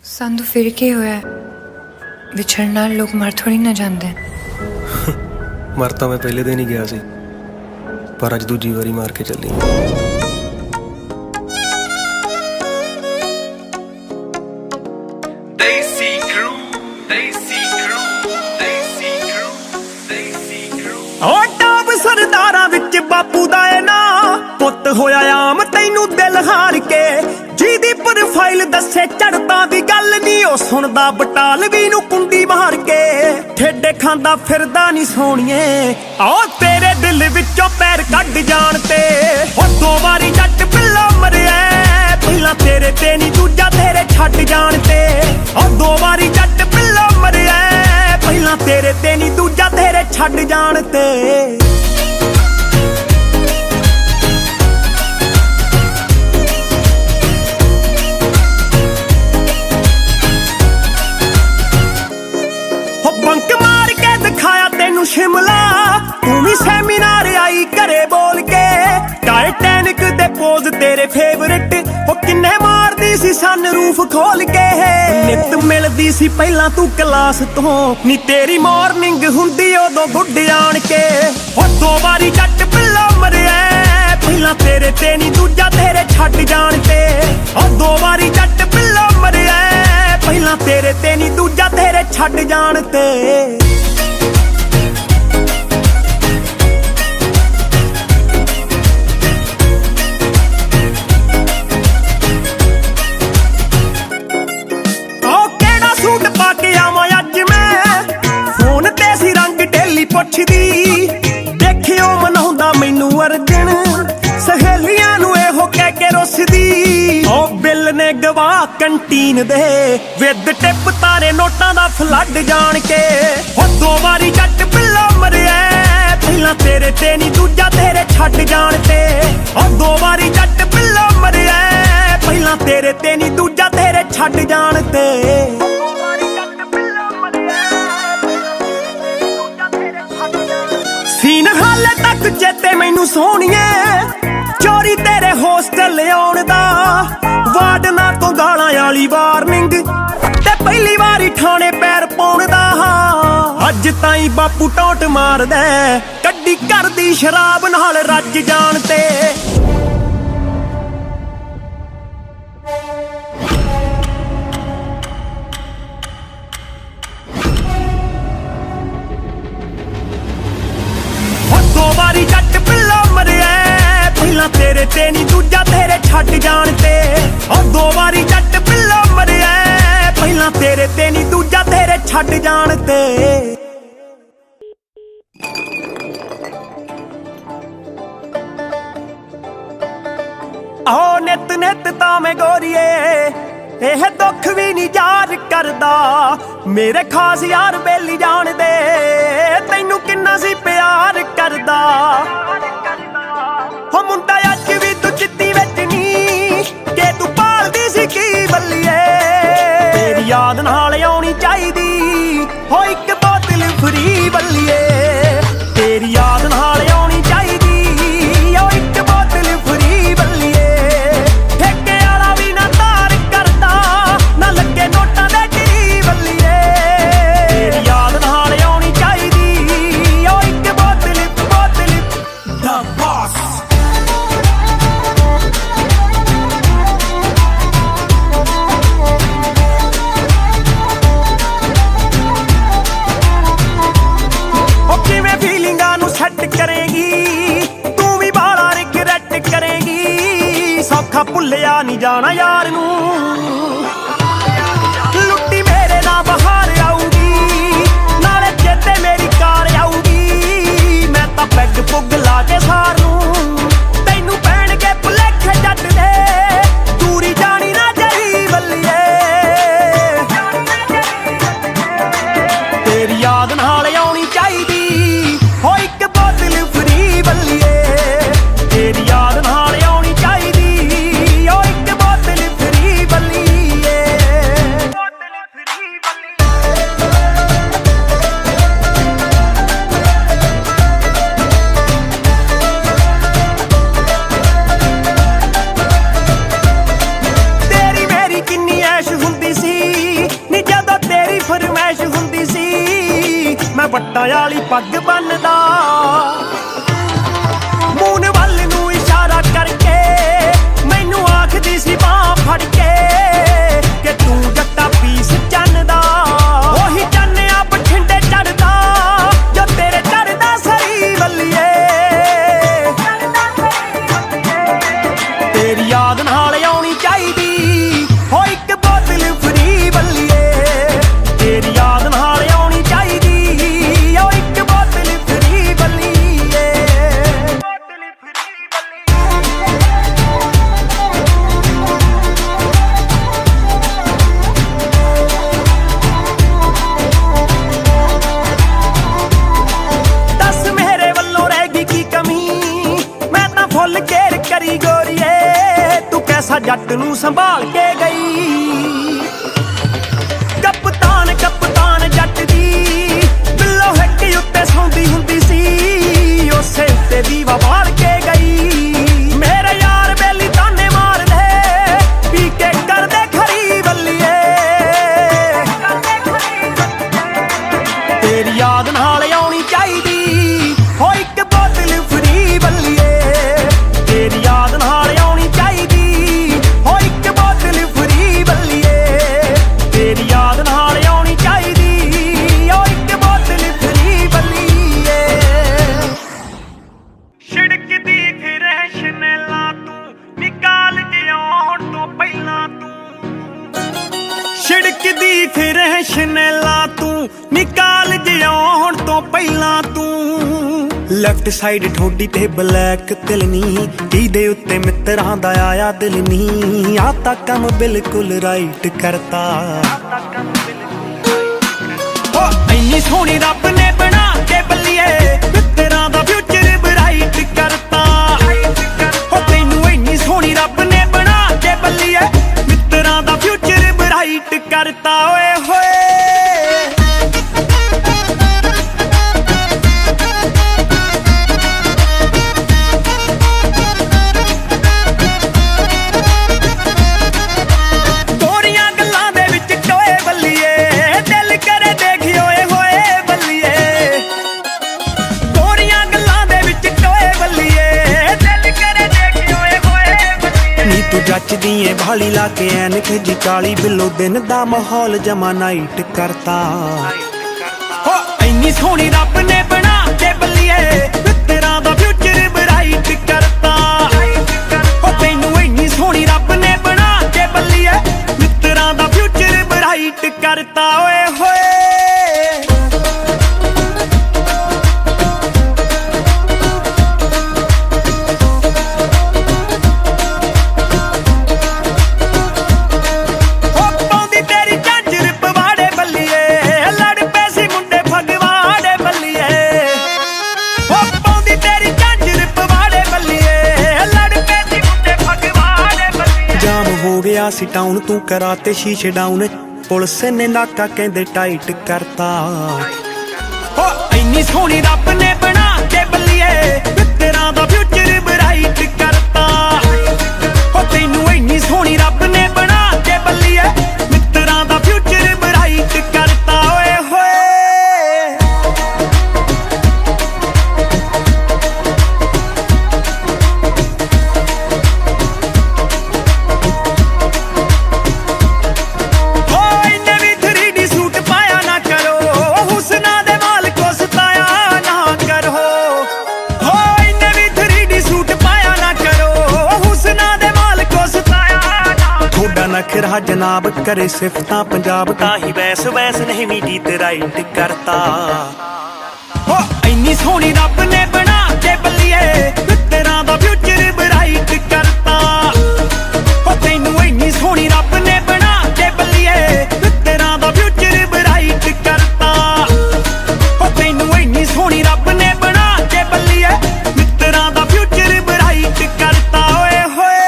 ਸਾਨੂੰ ਫਿਰ ਕੀ ਹੋਇਆ? ਵਿਛੜਨ ਨਾਲ ਲੋਕ ਮਰ ਥੋੜੀ ਨਾ ਜਾਂਦੇ। ਮਰ ਤਾਂ ਮੈਂ ਪਹਿਲੇ ਦਿਨ ਹੀ ਗਿਆ ਸੀ, ਪਰ ਅੱਜ ਦੂਜੀ ਵਾਰੀ ਮਾਰ ਕੇ ਚੱਲੀ। ਸਰਦਾਰਾਂ ਵਿੱਚ ਬਾਪੂ ਦਾ ਏ ਨਾਂ, ਪੁੱਤ ਹੋਇਆ ਆਮ ਤੈਨੂੰ ਦਿਲ ਹਾਰ ਕੇ। ਜਿਹਦੀ ਪ੍ਰੋਫਾਈਲ ਦੱਸੇ ਚੜ੍ਹਦਾ ਦੀ ਗੱਲ ਨੀ, ਉਹ ਸੁਣਦਾ ਬਟਾਲਵੀ ਨੂੰ ਕੁੰਡੀ ਮਾਰ ਕੇ। ਠੇਡੇ ਖਾਂਦਾ ਫਿਰਦਾ ਨੀ ਸੋਹਣੀਏ, ਆਓ ਤੇਰੇ ਦਿਲ ਵਿੱਚੋਂ ਪੈਰ ਕੱਢ ਜਾਣ ਤੇ। ਉਹ ਦੋ ਵਾਰੀ ਜੱਟ ਪਿੱਲਾ ਮਰਿਆ, ਪਹਿਲਾਂ ਤੇਰੇ ਤੇ ਨੀ ਦੂਜਾ ਤੇਰੇ ਛੱਡ ਜਾਣ ਤੇ। ਉਹ ਦੋ ਵਾਰੀ ਜੱਟ ਪਿੱਲਾ ਮਰਿਆ, ਪਹਿਲਾਂ ਤੇਰੇ ਤੇ ਨੀ ਦੂਜਾ ਤੇਰੇ ਛੱਡ ਜਾਣ ਤੇ। ਬੰਕ ਮਾਰ ਕੇ ਦਿਖਾਇਆ ਤੈਨੂੰ ਸ਼ਿਮਲਾ, ਤੂੰ ਵੀ ਸੈਮੀਨਾਰ ਆਈ ਘਰੇ ਬੋਲ ਕੇ। ਟਾਈਟੈਨਿਕ ਦੇ ਪੋਜ਼ ਤੇਰੇ ਫੇਵਰਿਟ, ਉਹ ਕਿੰਨੇ ਮਾਰਦੀ ਸੀ ਸਨ ਰੂਫ ਖੋਲ ਕੇ। ਨਿੱਤ ਮਿਲਦੀ ਸੀ ਪਹਿਲਾਂ ਤੂੰ ਕਲਾਸ ਤੋਂ, ਨੀ ਤੇਰੀ ਮਾਰਨਿੰਗ ਹੁੰਦੀ ਉਦੋਂ ਗੁੱਡ ਆਣ ਕੇ। ਉਹ ਦੋ ਵਾਰੀ ਜੱਟ ਪਿੱਲਾ ਮਰਿਆ, ਪਹਿਲਾਂ ਤੇਰੇ ਤੇ ਨੀ ਦੂਜਾ ਤੇਰੇ ਛੱਡ ਜਾਣ ਤੇ। ਉਹ ਦੋ ਵਾਰੀ ਜੱਟ ਪਿੱਲਾ ਮਰਿਆ, ਪਹਿਲਾਂ ਤੇਰੇ ਤੇ ਨੀ ਦੂਜਾ ਤੇਰੇ ਛੱਡ ਜਾਣ ਤੇ। ਉਹ ਕਿਹੜਾ ਸੂਟ ਪਾ ਕੇ ਆਵਾਂ ਅੱਜ ਮੈਂ, ਫੋਨ ਤੇ ਸੀ ਰੰਗ ਡੇਲੀ ਪੁੱਛਦੀ। ਦੇਖਿਓ ਮਨਾਉਂਦਾ ਮੈਨੂੰ ਅਰਜਨ, ਸਹੇਲੀਆਂ ਨੂੰ ਇਹੋ ਕਹਿ ਕੇ ਰੁੱਸਦੀ। ਉਹ ਬਿੱਲ ਨੇ ਗਵਾ ਕੰਟੀਨ ਦੇ, ਵਿਦ ਟਿਪ ਤਾਰੇ ਨੋਟਾਂ ਦਾ ਫਲੱਡ ਜਾਣ ਕੇ। ਉਹ ਦੋ ਵਾਰੀ ਜੱਟ ਪਿੱਲਾ ਮਰਿਆ, ਪਹਿਲਾਂ ਤੇਰੇ ਤੇ ਨੀ ਦੂਜਾ ਤੇਰੇ ਛੱਡ ਜਾਣ ਤੇ। ਉਹ ਦੋ ਵਾਰੀ ਜੱਟ ਪਿੱਲਾ ਮਰਿਆ, ਪਹਿਲਾਂ ਤੇਰੇ ਤੇ ਨੀ ਦੂਜਾ ਤੇਰੇ ਛੱਡ ਜਾਣ ਤੇ। ਸੀਨ ਹਾਲੇ ਤੱਕ ਚੇਤੇ ਮੈਨੂੰ ਸੋਹਣੀਏ, ਚੋਰੀ ਤੇਰੇ ਹੋਸਟਲ ਆਉਣ ਦਾ। ਵਾਰਡਨਾਂ ਤੋਂ ਗਾਲਾਂ ਵਾਲੀ ਵਾਰਨਿੰਗ, ਤੇ ਪਹਿਲੀ ਵਾਰੀ ਥਾਣੇ ਪੈਰ ਪਾਉਣ ਦਾ। ਅੱਜ ਤਾਈਂ ਬਾਪੂ ਟੌਂਟ ਮਾਰਦਾ, ਕੱਢੀ ਕਰਦੀ ਸ਼ਰਾਬ ਨਾਲ ਰੱਜ ਜਾਣ ਤੇ। ਦੋ ਵਾਰੀ ਜੱਟ ਪਿੱਲਾ ਮਰਿਆ, ਪਹਿਲਾਂ ਤੇਰੇ ਤੇ ਨੀ ਦੂਜਾ ਤੇਰੇ ਛੱਡ ਜਾਣ ਤੇ। ਉਹ ਦੋ ਵਾਰੀ ਜੱਟ ਪਿੱਲਾ ਮਰਿਆ, ਪਹਿਲਾਂ ਤੇਰੇ ਤੇ ਨੀ ਦੂਜਾ ਤੇਰੇ ਛੱਡ ਜਾਣ ਤੇ। ਆਹ ਨਿੱਤ ਨਿੱਤ ਤਾਂ ਮੈਂ ਗੋਰੀਏ, ਇਹ ਦੁੱਖ ਵੀ ਨੀ ਯਾਦ ਕਰਦਾ। ਮੇਰੇ ਖਾਸ ਯਾਰ ਬੇਲੀ ਜਾਣਦੇ, ਤੈਨੂੰ ਕਿੰਨਾ ਸੀ ਪਿਆਰ ਕਰਦਾ। ਹੋ ਮੁੰਡਾ ਅੱਜ ਵੀ ਤੂੰ ਚਿੱਤੀ ਵਿੱਚ ਨੀ, ਕਿ ਤੂੰ ਪਾਲਦੀ ਸੀ ਕੀ ਬੱਲੀਏ। ਤੇਰੀ ਯਾਦ ਨਾਲ ਆਉਣੀ ਚਾਹੀਦੀ, ਹੋ ਇੱਕ ਬੋਤਲ ਫਰੀ ਬੱਲੀਏ। ਤੇਰੀ ਯਾਦ ਨਾਲ ਆਉਣੀ ਚਾਹੀਦੀ, ਹੋ ਇੱਕ ਬੋਤਲ ਫਰੀ ਬੱਲੀਏ। ਠੇਕੇ ਵਾਲਾ ਵੀ ਨਾ ਤਾਰ ਕਰਦਾ, ਨਾ ਲੱਗੇ ਨੋਟਾਂ ਦੇ ਢੀ ਬੱਲੀਏ। ਤੇਰੀ ਯਾਦ ਨਾਲ ਆਉਣੀ ਚਾਹੀਦੀ, ਹੋ ਇੱਕ ਬੋਤਲ ਦਾ ਬਾਸ। ਉਹ ਕਿਵੇਂ ਫੀਲਿੰਗਾਂ ਨੂੰ ਸੈੱਟ ਕਰੇਗੀ, ਤੂੰ ਵੀ ਬਾਲਾ ਰਿਗਰੈਟ ਕਰੇਗੀ। ਸੌਖਾ ਭੁੱਲਿਆ ਨਹੀਂ ਜਾਣਾ ਯਾਰ ਨੂੰ, ਲੁੱਟੀ ਮੇਰੇ ਨਾਲ ਬਹਾਰ ਆਊਗੀ। ਨਾਲੇ ਚੇਤੇ ਮੇਰੀ ਕਾਰ ਆਊਗੀ, ਮੈਂ ਤਾਂ ਪੈਗ ਪੁੱਗ ਲਾ ਕੇ ਸਾਰ ਨੂੰ। ਤੈਨੂੰ ਪੈਣਗੇ ਭੁਲੇਖੇ ਜੱਟ ਦੇ, ਦੂਰੀ ਜਾਣੀ ਨਾ ਚਾਹੀ ਬੱਲੀਏ। ਤੇਰੀ ਯਾਦ ਨਾਲ ਆਉਣੀ ਚਾਹੀਦੀ, ਹੋ ਇੱਕ ਬੋਤਲ ਫਰੀ ਬੱਲੀਏ। ਤੇਰੀ ਯਾਦ ਨਾਲ ਆਉਣੀ ਚਾਹੀਦੀ, ਹੋ ਇੱਕ ਬੋਤਲ ਫਰੀ ਬੱਲੀਏ। ਵੱਟਾਂ ਵਾਲੀ ਪੱਗ ਬੰਨਦਾ ਮੂਨ ਵੱਲ ਨੂੰ ਇਸ਼ਾਰਾ ਕਰਕੇ ਮੈਨੂੰ ਆਖਦੀ ਸੀ ਬਾਂਹ ਫੜ ਕੇ ਕਿ ਤੂੰ ਜੱਟਾ ਪੀਸ ਚੰਨ ਦਾ ਉਹੀ ਚੰਨਿਆ ਬਠਿੰਡੇ ਚੜਦਾ ਜੋ ਤੇਰੇ ਚੜਦਾ ਸਰੀ ਵੱਲੀਏ ਤੇਰੀ ਯਾਦ ਨਾਲ ਆਉਣੀ ਚਾਹੀਦੀ ਹੋ ਇੱਕ ਬੋਤਲ ਫਰੀ ਵੱਲੀਏ ਤੇਰੀ ਯਾਦ ਨਾਲ ਆਉਣੀ ਚਾਹੀਦੀ ਹੋ ਇੱਕ ਬੋਤਲ ਫਰੀ ਵੱਲੀਏ ਦੱਸ ਮੇਰੇ ਵੱਲੋਂ ਰਹਿ ਗਈ ਕੀ ਕਮੀ ਮੈਂ ਤਾਂ ਫੁੱਲ ਕੇਰ ਕਰੀ ਗੋਰੀਏ ਤੂੰ ਕੈਸਾ ਜੱਟ ਨੂੰ ਸੰਭਾਲ ਕੇ ਗਈ ਕਪਤਾਨ ਕਪਤਾਨ ਜੱਟ ਦੀ ਬਿੱਲੋ ਹਿੱਕ ਉੱਤੇ ਸੌਂਦੀ ਹੁੰਦੀ ਸੀ ਉਸੇ ਉੱਤੇ ਦੀਵਾ ਬਾਲ ਕੇ ਗਈ ਮੇਰੇ ਯਾਰ ਬੇਲੀ ਤਾਨੇ ਮਾਰਦੇ ਪੀ ਕੇ ਕਰਦੇ ਖਰੀ ਵੱਲੀਏ ਤੇਰੀ ਯਾਦ ਨਾਲ ਆਉਣੀ ਚਾਹੀਦੀ ਹੋ ਇੱਕ ਬੋਤਲ ਫਰੀ ਵੱਲੀਏ ਤੇਰੀ ਯਾਦ ਨਾਲ ਆਉਣੀ ਚਾਹੀਦੀ ਹੋ ਇੱਕ ਬੋਤਲ ਫਰੀ ਵੱਲੀਏ ਤੇਰੀ ਯਾਦ ਨਾਲ ਆਉਣੀ ਚਾਹੀਦੀ ਹੋ ਇੱਕ ਬੋਤਲ ਫਰੀ ਵੱਲੀਏ ਛਿੜਕਦੀ ਫਿਰ ਸ਼ਨੈਲਾਂ ਤੂੰ ਨਿਕਾਲ ਜਿਉਣ ਤੋਂ ਪਹਿਲਾਂ ਤੂੰ ਛਿੜਕਦੀ ਫਿਰ ਸ਼ਨੈਲਾਂ ਤੂੰ ਨਿਕਾਲ ਜਿਉਣ ਤੋਂ ਪਹਿਲਾਂ ਤੂੰ ਲੈਫਟ ਸਾਈਡ ਠੋਡੀ ਤੇ ਬਲੈਕ ਤਿਲ ਨੀ ਜਿਹਦੇ ਉੱਤੇ ਮਿੱਤਰਾਂ ਦਾ ਆਇਆ ਦਿਲ ਨੀ ਆ ਤਾਂ ਕੰਮ ਬਿਲਕੁਲ ਰਾਈਟ ਕਰਤਾ ਓ ਇੰਨੀ ਸੋਹਣੀ ਰੱਬ ਨੇ ਬਣਾ ਕੇ ਬੱਲੀਏ ਮਿੱਤਰਾਂ ਦਾ ਫਿਊਚਰ ਬਰਾਈਟ ਕਰਤਾ ਓ ਤੈਨੂੰ ਇੰਨੀ ਸੋਹਣੀ ਰੱਬ ਨੇ ਬਣਾ ਕੇ ਬੱਲੀਏ ਮਿੱਤਰਾਂ ਦਾ ਫਿਊਚਰ ਬਰਾਈਟ ਕਰਤਾ ਓਏ ਹੋਏ ਗੋਰੀਆਂ ਗੱਲਾਂ ਦੇ ਵਿੱਚ ਟੋਏ ਬੱਲੀਏ ਦਿਲ ਕਰੇ ਦੇਖੀ ਓਏ ਹੋਏ ਬੱਲੀਏ ਗੋਰੀਆਂ ਗੱਲਾਂ ਦੇ ਵਿੱਚ ਟੋਏ ਬੱਲੀਏ ਦਿਲ ਕਰੇ ਦੇਖੀ ਓਏ ਹੋਏ ਬੱਲੀਏ ਨੀ ਤੂੰ ਜੱਚਦੀ ਏ ਭਾਲੀ ਲਾ ਕੇ ਐਨਕ ਜੀ ਕਾਲੀ ਬਿੱਲੋ ਦਿਨ ਦਾ ਮਾਹੌਲ ਜਮਾ ਨਾਈਟ ਕਰਤਾ ਹੋ ਇੰਨੀ ਸੋਹਣੀ ਰੱਬ ਨੇ ਬਣਾ ਕੇ ਬੱਲੀਏ ਮਿੱਤਰਾਂ ਦਾ ਫਿਊਚਰ ਬਰਾਈਟ ਕਰਤਾ ਹੋ ਤੈਨੂੰ ਇੰਨੀ ਸੋਹਣੀ ਰੱਬ ਨੇ ਬਣਾ ਕੇ ਬੱਲੀਏ ਮਿੱਤਰਾਂ ਦਾ ਫਿਊਚਰ ਬਰਾਈਟ ਕਰਤਾ ਓਏ ਹੋਏ ਪਾਉਂਦੀ ਤੇਰੀ ਝਾਂਜਰ ਪਵਾੜੇ ਬੱਲੀਏ ਲੜ ਪਏ ਸੀ ਮੁੰਡੇ ਫਗਵਾੜੇ ਬੱਲੀਏ ਪਾਉਂਦੀ ਤੇਰੀ ਝਾਂਜਰ ਪਵਾੜੇ ਬੱਲੀਏ ਲੜ ਪਏ ਸੀ ਮੁੰਡੇ ਫਗਵਾੜੇ ਬੱਲੀਏ ਜਾਮ ਹੋ ਗਿਆ ਸੀ ਟਾਊਨ ਤੂੰ ਕਰਾ ਤੇ ਸ਼ੀਸ਼ੇ ਡਾਊਨ ਪੁਲਿਸ ਨੇ ਨਾਕਾ ਕਹਿੰਦੇ ਟਾਈਟ ਕਰਤਾ ਓ ਇੰਨੀ ਸੋਹਣੀ ਰੱਬ ਨੇ ਬਣਾ ਕੇ ਬੱਲੀਏ ਮਿੱਤਰਾਂ ਦਾ ਫਿਊਚਰ ਬਰਾਈਟ ਕਰਤਾ ਓ ਤੈਨੂੰ ਇੰਨੀ ਸੋਹਣੀ ਰੱਬ ਨੇ ਬਣਾ ਕੇ ਬੱਲੀਏ ਮਿੱਤਰਾਂ ਦਾ ਫਿਊਚਰ ਬਰਾਈਟ ਕਰਤਾ ਓਏ ਹੋਏ ਹੋਏ ਨਵੀਂ 3D ਸੂਟ ਪਾਇਆ ਨਾ ਕਰੋ ਹੁਸਨਾ ਦੇ ਮਾਲਕੋ ਸਤਾਇਆ ਨਾ ਕਰੋ ਹੋਏ ਨਵੀਂ 3D ਸੂਟ ਪਾਇਆ ਨਾ ਕਰੋ ਹੁਸਨਾ ਦੇ ਮਾਲਕੋ ਸਤਾਇਆ ਨਾ ਥੋੜਾ ਨਖਰਾ ਜਨਾਬ ਕਰੇ ਸਿਫਤਾਂ ਪੰਜਾਬ ਤਾਂ ਹੀ ਵੈਸ ਨਹੀਂ ਮੀਡੀ ਤੇ ਰਾਈਟ ਕਰਤਾ ਹੋ ਇੰਨੀ ਸੋਹਣੀ ਰੱਬ ਨੇ ਬਣਾ ਕੇ ਬੱਲੀਏ ਮਿੱਤਰਾਂ ਦਾ ਫਿਊਚਰ ਬਰਾਈਟ ਕਰਤਾ ਹੋ ਤੈਨੂੰ ਇੰਨੀ ਸੋਹਣੀ ਰੱਬ ਨੇ ਬਣਾ ਕੇ ਬੱਲੀਏ ਮਿੱਤਰਾਂ ਦਾ ਫਿਊਚਰ ਬਰਾਈਟ ਕਰਤਾ ਹੋ ਤੈਨੂੰ ਇੰਨੀ ਸੋਹਣੀ ਰੱਬ ਨੇ ਬਣਾ ਕੇ ਬੱਲੀਏ ਮਿੱਤਰਾਂ ਦਾ ਫਿਊਚਰ ਬਰਾਈਟ ਕਰਤਾ ਓਏ ਹੋਏ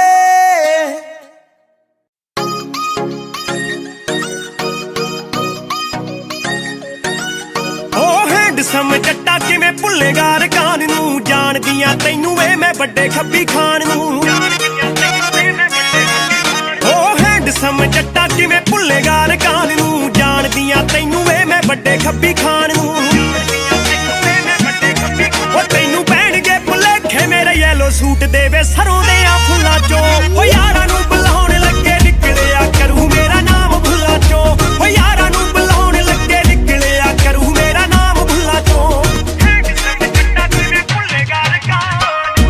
ਹੈਂਡਸਮ ਜੱਟਾ ਕਿਵੇਂ ਭੁੱਲੇਗਾ ਰਕਾਨ ਨੂੰ ਜਾਣਦੀਆਂ ਤੈਨੂੰ ਵੇ ਮੈਂ ਵੱਡੇ ਖੱਬੀ ਖਾਨ ਨੂੰ ਓ ਹੈਂਡਸਮ ਜੱਟਾ ਕਿਵੇਂ ਭੁੱਲੇਗਾ ਰਕਾਨ ਨੂੰ ਜਾਣਦੀਆਂ ਤੈਨੂੰ ਵੇ ਮੈਂ ਵੱਡੇ ਖੱਬੀ ਖਾਨ ਨੂੰ ਸਰੋਂ ਦੇ ਆ ਫੁੱਲਾਂ ਚੋਂ ਓ ਯਾਰਾਂ ਨੂੰ ਬੁਲਾਉਣ ਲੱਗੇ ਨਿਕਲਿਆ ਕਰੂ ਮੇਰਾ ਨਾਮ ਭੁੱਲਾਂ ਚੋਂ ਓ ਯਾਰਾਂ ਨੂੰ ਬੁਲਾਉਣ ਲੱਗੇ ਨਿਕਲਿਆ ਕਰੂ ਮੇਰਾ ਨਾਮ ਭੁੱਲਾਂ ਚੋਂ ਕਿਸੇ ਦੇ ਜੱਟਾਂ ਕਿਵੇਂ ਭੁੱਲੇਗਾ ਰਕਾਨ